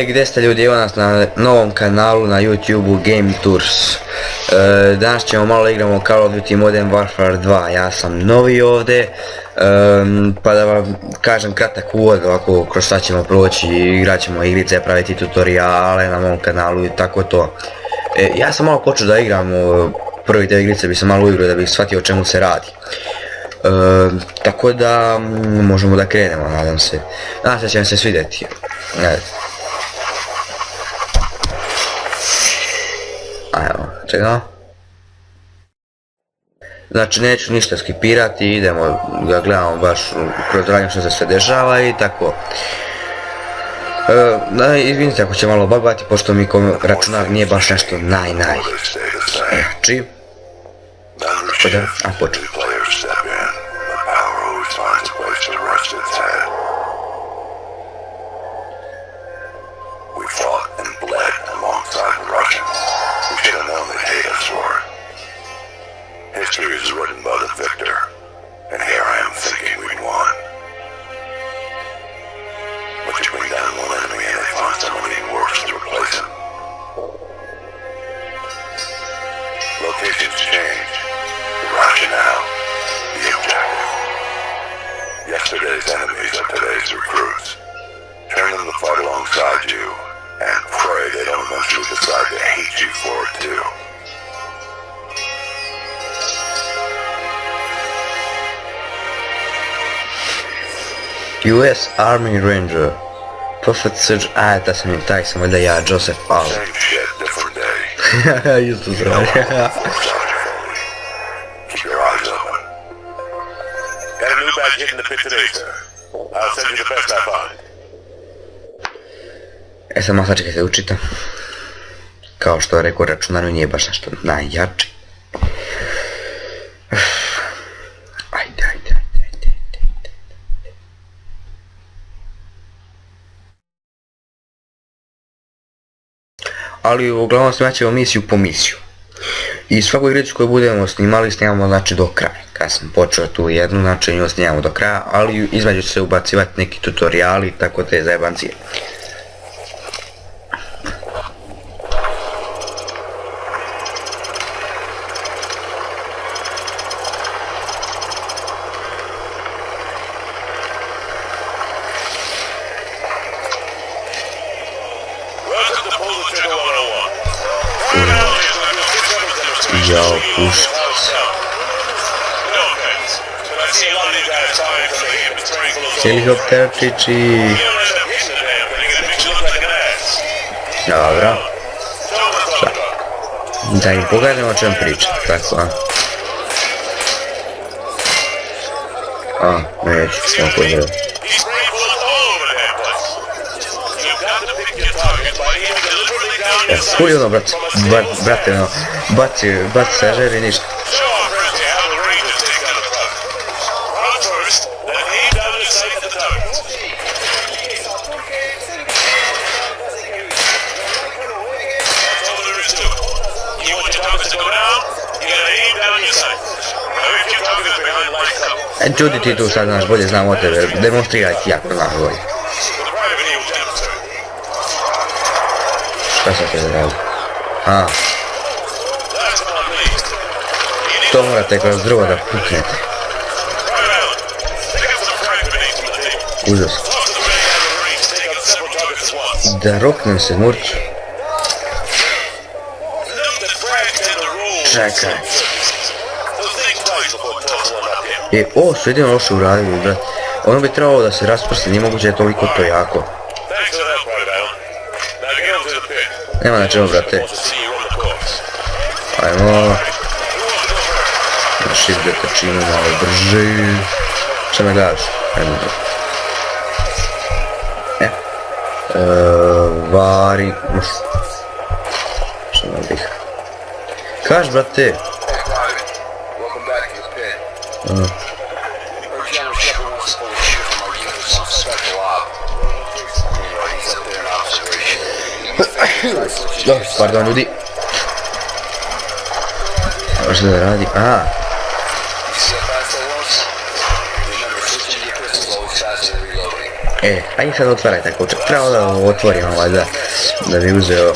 Gdje ste ljudi, evo nas na novom kanalu na YouTube-u Game Tours. Danas ćemo malo igramo Call of Duty Modern Warfare 2, ja sam novi ovdje, pa da vam kažem kratak uvod ovako kroz šta ćemo proći, igrat ćemo igrice, praviti tutoriale na mom kanalu i tako to. Ja sam malo počeo da igram, prvi te igrice bi sam malo uigrao da bih shvatio o čemu se radi. Tako da možemo da krenemo, nadam se. Nadam se da će vam se svidjeti. Evo, čekaj. Znači neću ništa skipirati, idemo da gledamo baš kroz radnju što se sve dešava i tako. Izvinite ako će malo bagati, pošto mi računar nije baš nešto naj. Znači, počeo. History is written by the victor, and here I am thinking we'd won. But you bring down one enemy and they find someone even worse to replace him. Locations change, the rationale, the objective. Yesterday's enemies are today's recruits. Turn them to fight alongside you, and pray they don't eventually decide to hate you for it too. US Army Ranger. Prophet Surge, da sam i taj sam valjda ja, Joseph Allen. Same shit, different day. Isto se radi. Keep your eyes open. Got a new badge hitting the pit today, sir. I'll send you the best I find. Sad malo sačekaj se učitam. Kao što je rekao, računar nije baš nešto najjači. Ajde. Ali uglavnom snimat ćemo misiju po misiju. I svaku igricu koju budemo snimamo znači do kraja. Kad sam počeo tu jednu, znači nju snimamo do kraja, ali između će se ubacivati neki tutoriali, tako te zajebancije. Jao, pušt. Helikopterčići. Dobro. Da im pokažemo o čem pričam, tako neću, samo pogledam. Kuli ono, brate, no, baci sažer i ništa. Čudi ti tu sad, znaš, bolje znam o tebe, demonstriraj ti jako znaš bolje. Šta sam te radi? To morate kroz drvo da puknete. Užas. Da roknem se murću. Čekaj. Ovo su jedino loše uradili, brat. Ono bi trebalo da se rasprsti, nije moguće je toliko to jako. Nema na čemu, brate. Ajmo. Shift da trčimo malo brže. Šta me gledaš? Ajmo. Vari. Šta me bih. Kaž, brate. Pardon ljudi. Šta da radi? Ajde sad otvaraj tako, pravo da ovo otvorim ovaj da bi uzeo...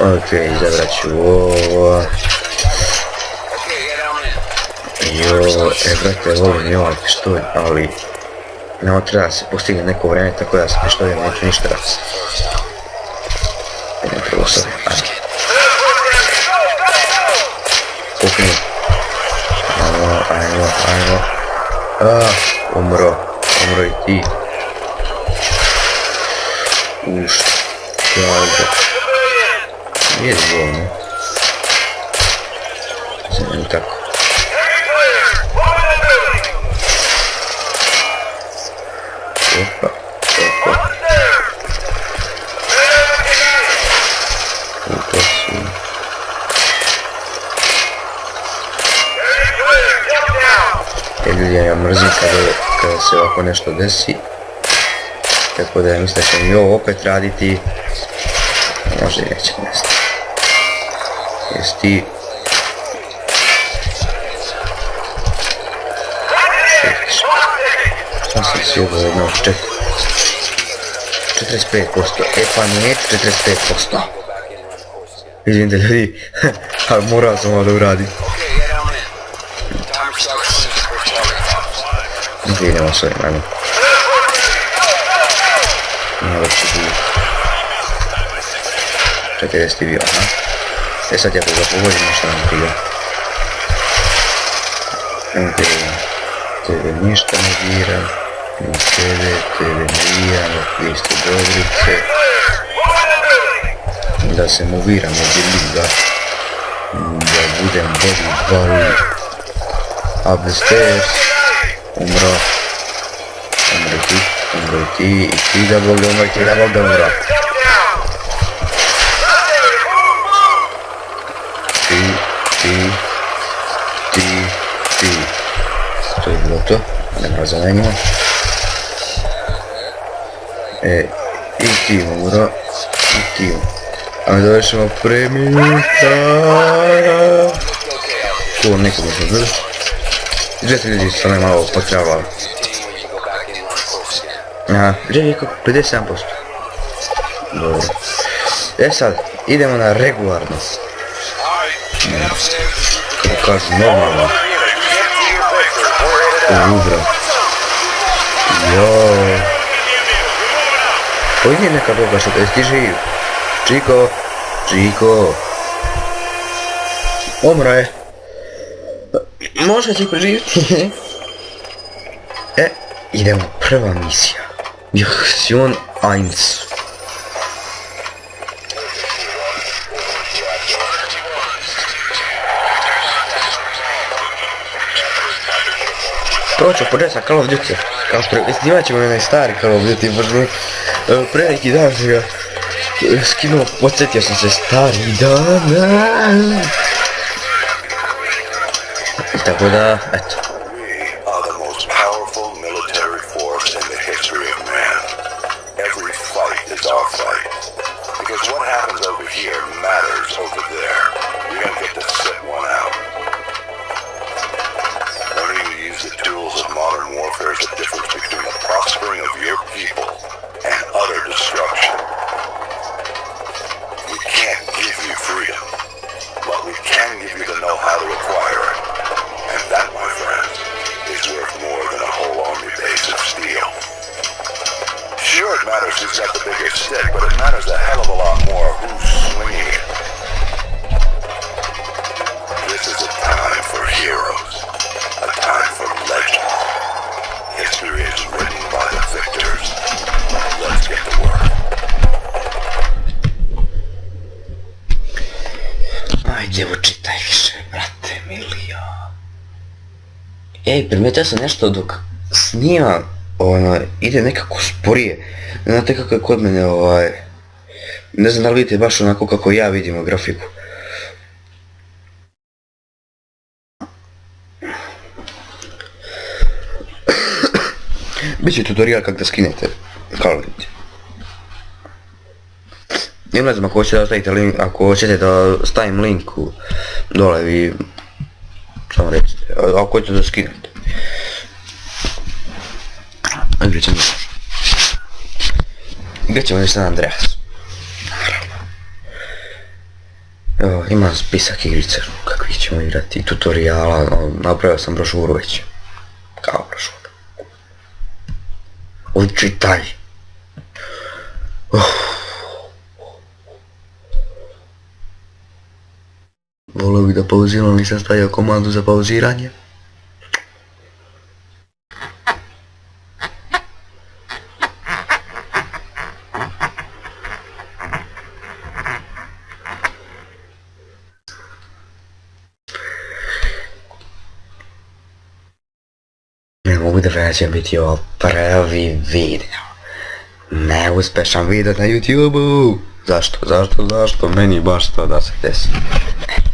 Ok, izabrat ću ovo... brate, volim i ovaj pištolj, ali... Nema treba da se postigne neko vreme, tako da se pištoljem neću ništa raditi. Ne treba sad, ajde. Pukni. Ajmo. Umro i ti. Šta? Nije zvolno. Znam tako. Opa. To su... Ljudi, ja mrzim kada se ovako nešto desi. Tako da mislim da ćemo i ovo opet raditi. Možda i nećemo, ne znam. Jesi ti... Šta sam si ovo jedno? 45%. Pa neću 45%. Izvinite ljudi, ali morao sam ovo da uradim. Idemo s ovim, ajmo. Malo će biti. 40 bio, aha. Sad ja ga pogodim, što nam prije. Tebe ništa ne diram. Tebe ne dijam, vi ste dobrice. Da se moviram od liga. Da budem body up the stairs. Umro i ti da Bog da umro. Ti. To je bilo to, ne razumijemo. I ti umro, i ti. A mi dovršimo premita. Cool, neko mi se drži. 200 ljudi su me malo potrebali. Aha, gdje je kako? 57%. Dobro. Sad, idemo na regularno. Kako kažu, normalno. Ubra. Joj. Ovo nije neka boga što ti živ. Čiko. Umro je. Možda će preživjeti. Idemo, prva misija. Mission 1. Prvo ću početi sa Call of Duty. Kao što snimat ćemo onaj stari Call of Duty, baš pre neki dan sam ga skinuo, podsjetio sam se stari dan. Tako da, eto. Who's got the biggest stick, but it matters a hell of a lot more who's swinging it. This is a time for heroes, a time for legends. History is written by the victors. Let's get to work. Ajde, učitaj više, brate milija. Primetio sam nešto dok snimam. Ide nekako sporije. Znate kako je kod mene ne znam da li vidite baš onako kako ja vidim grafiku. Biće tutorial kako da skinete Call of Duty. Ne znam ako hoćete da ostavite link, ako hoćete da stavim link dole, vi samo recite, ako hoćete da skinete. Igrat ćemo još. Igrat ćemo još San Andreas. Naravno. Evo, imam spisak igrice kakvi ćemo igrati, tutoriala, napravio sam brošuru već. Kao brošuru. Učitaj. Volio bih da pauziram, nisam stavio komandu za pauziranje. Ne mogu da već će biti ovo prvi video. Neuspešan video na YouTube-u. Zašto? Meni baš to da se desi.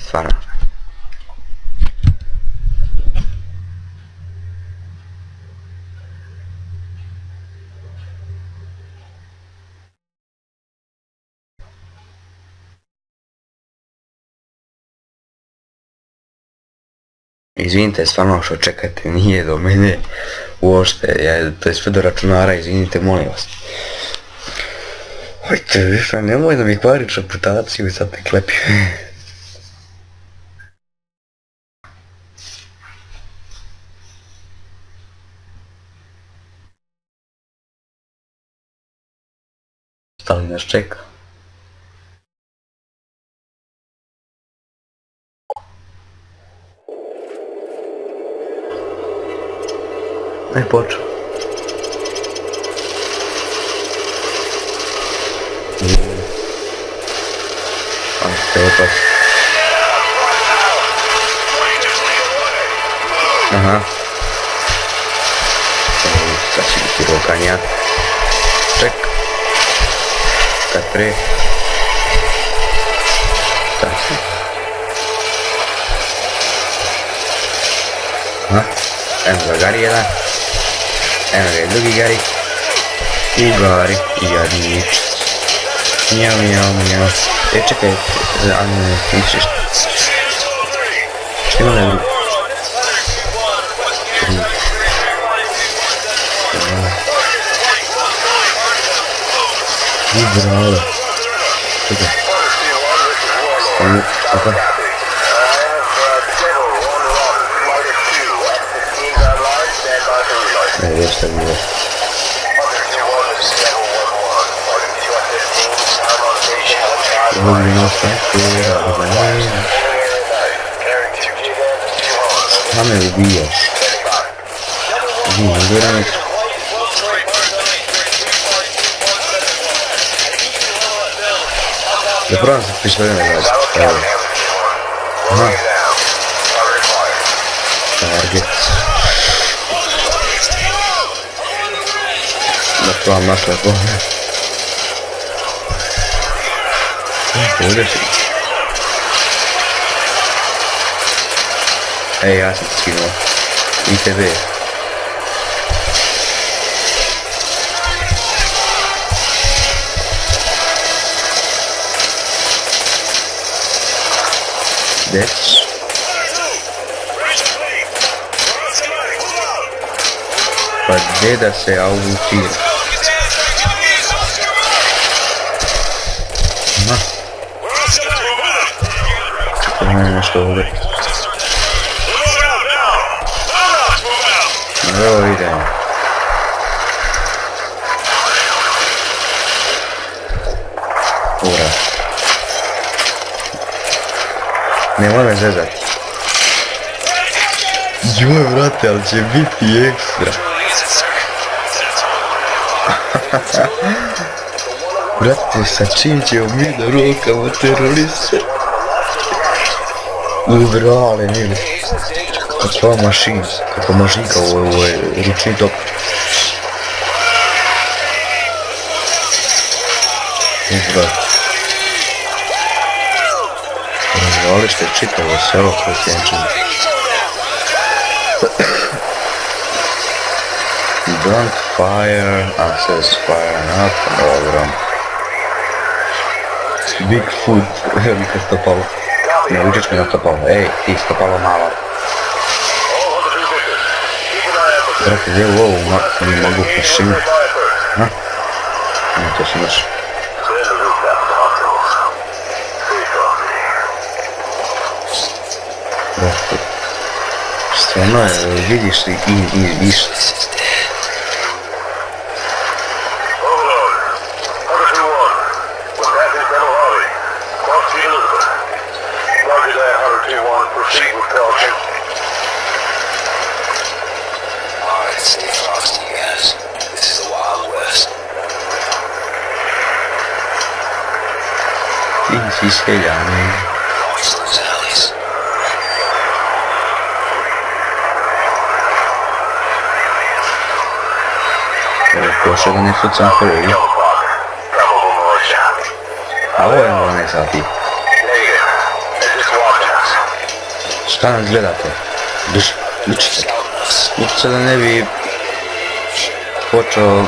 Stvarno. Izvinite stvarno što čekate, nije do mene uopšte, to je sve do računara, izvinite molim vas. Ojte više, nemoj da mi kvariš reputaciju i sad te klepi. Šta li nas čeka? Aj počeo. Ajde, opas. Aha. Sad će biti rokanja. Ček. Kad pre. Tako. Aha. Evo ga Gari jedan. Evo ga je drugi Gari. I Gari. I jadnič. Mjau. Čekaj. Ne, misliš. Što ima ne drugi? Brale. Čekaj. Opa. Ne, već šta mi je. Moving off back there, Dame ubio. Ne gledam. Da probam se pištoljem nazad. Evo. Aha. Target. Da probam našla to. Ovdje si. Ej, ja sam ti skinuo. I tebe. Dec. Pa gdje da se autira? Aha. Čekaj, nešto ovdje. Evo idemo. Ura. Nemoj me zezati. Joj vrate, ali će biti ekstra. Brate, sa čim ćemo mi da rokamo teroriste? Ubrale, mili. Kakva mašina, kakva mašinka, ovo je ručni top. Brate. Razvalište čitavo selo kroz Jenčinu. Don't fire, access fire up, dobro. Bigfoot, velika stopalo. Ne uđeš mi na stopalo, ej, ti stopalo malo. Brate, gdje u ovu mogu pošiniti? Ha? Ne, to sam još. Brate, stvarno je, vidiš li i išta. Ti si seljani. Prošao da ne fucam prvi. A ovo je ovo ne sati. Šta nas gledate? Učite. Učite da ne bi počeo...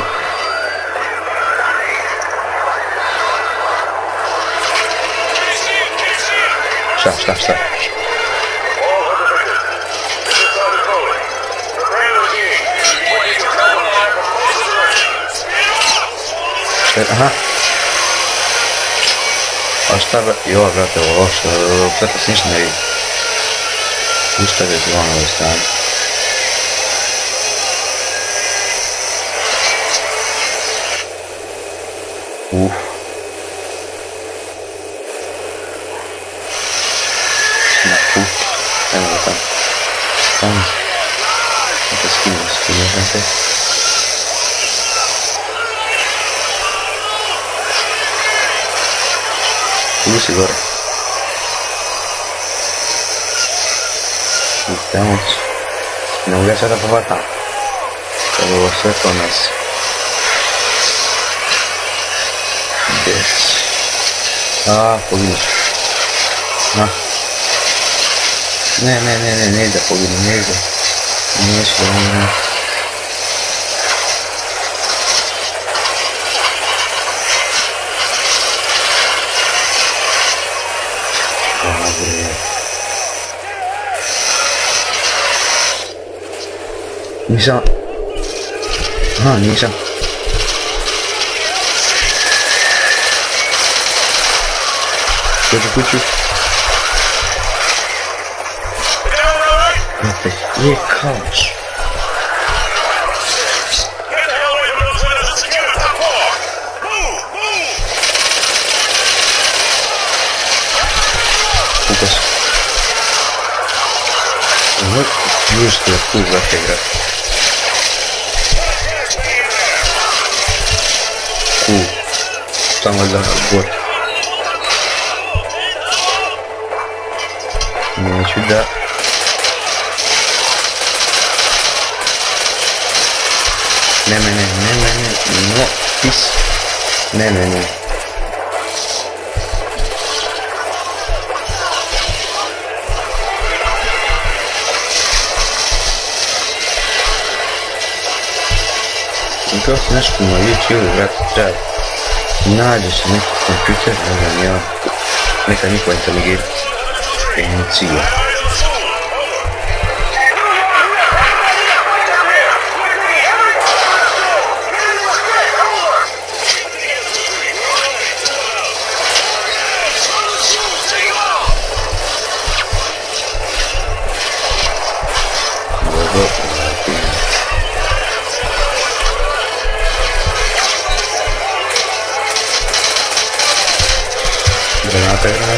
Šta? Aha. A šta joj brate, ovo loše, brate se ništa ne vidi. Ništa već van ovoj strani. Na put. Evo ga tamo. Tamo. Neka skinu, brate. Tu si gore. I tamo ću. Ne mogu ja sada povatam. Kad ovo sve to nas. Gdje si? Poginuš. Ne ide poginu, ne ide. Neću da umre. Nisam. Nisam. Kuću. Brate, je kaos. Kukas. Još te tu zate igra. Tamo da gore. Neću da... Ne, no, pis. Ne. Gledao sam nešto na YouTube, brate, treba. Nađe se neki kompjuter, ne znam ja, neka njihova inteligencija.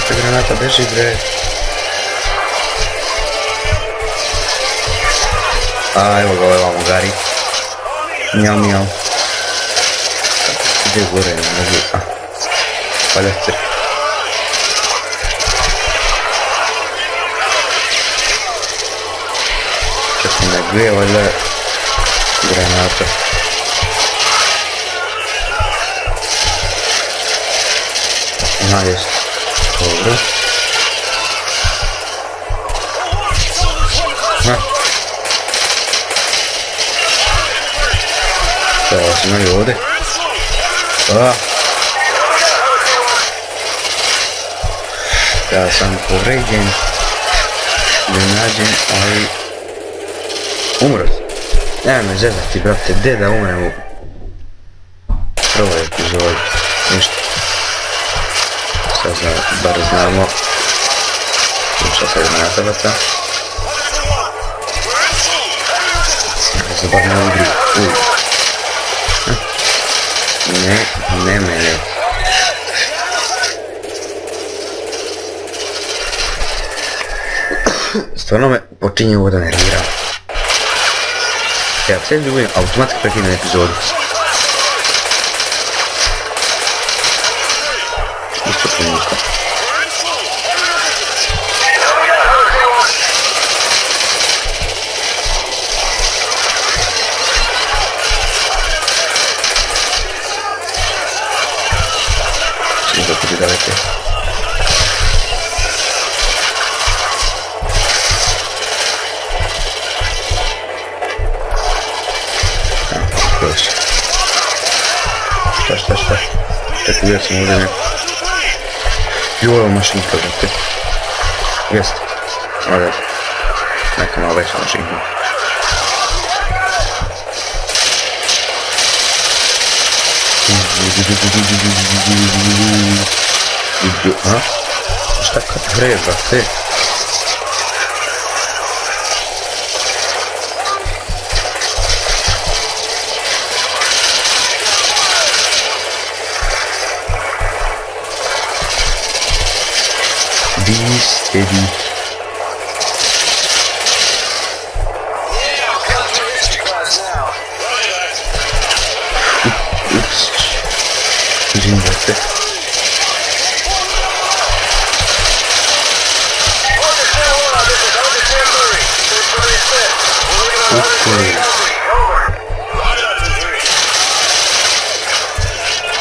Granata, beži bre. Evo ga ovaj vamo gari. Mijau. Gdje gore, ne mogu. Paljacer. Čekam da gdje, valjda granata. Jest. Dobro. Evo sam imali ovdje. Ja sam povređen. Ne nađem, ali... Umro. Nemoj me zezati, brate, gdje da umrem u prvoj epizodi? Ništa. Sad bar znamo. Šta sad ima natabaca? Zabar na igri. Ne mene. Stvarno me počinje ovo da nervira. Ja sve ljubim, automatski prekidam epizodu. Isto trenutno. Čim da ti daleke. Šta? Čekaj, vidio sam ovdje neko. Ovo mašinka, brate. Jest. Ovdje. Neka malo veća mašinka. A? Šta kad vre, brate? Be steady. Oops. Izvim, brate.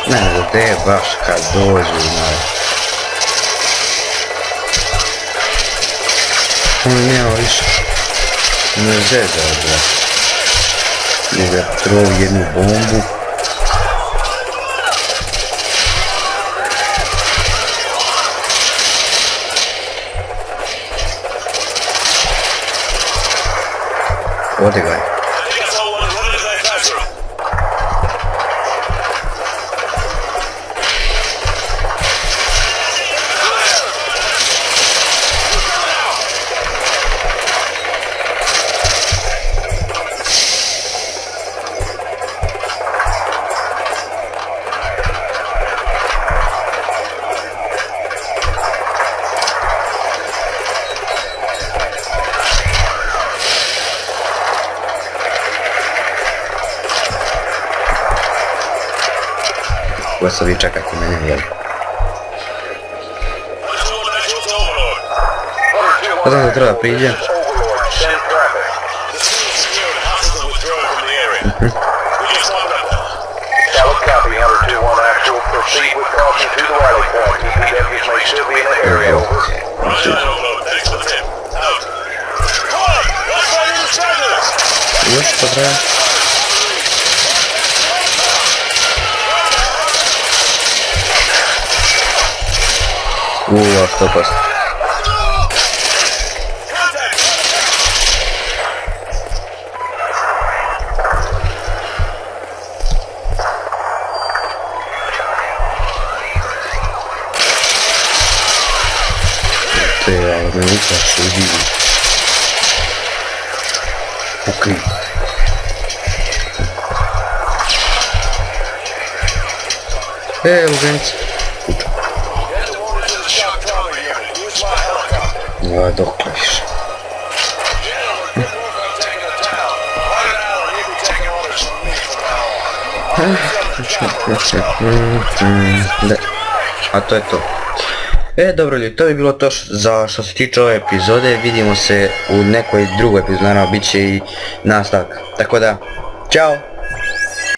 Ne, gdje baš kad dođu, nema više. Ne zezao, bro. Nego ja trov jednu bombu. Ode ga je. Ovo sad vi čekajte mene, jel? Znam da treba priđem. Još što treba? Što posto? Ali me uplaši u divu. Pukni. Lugenci. Kuća. Dokle više. A to je to. Dobro ljudi, to bi bilo to za što se tiče ove epizode. Vidimo se u nekoj drugoj epizodi, naravno bit će i nastavak. Tako da, čao!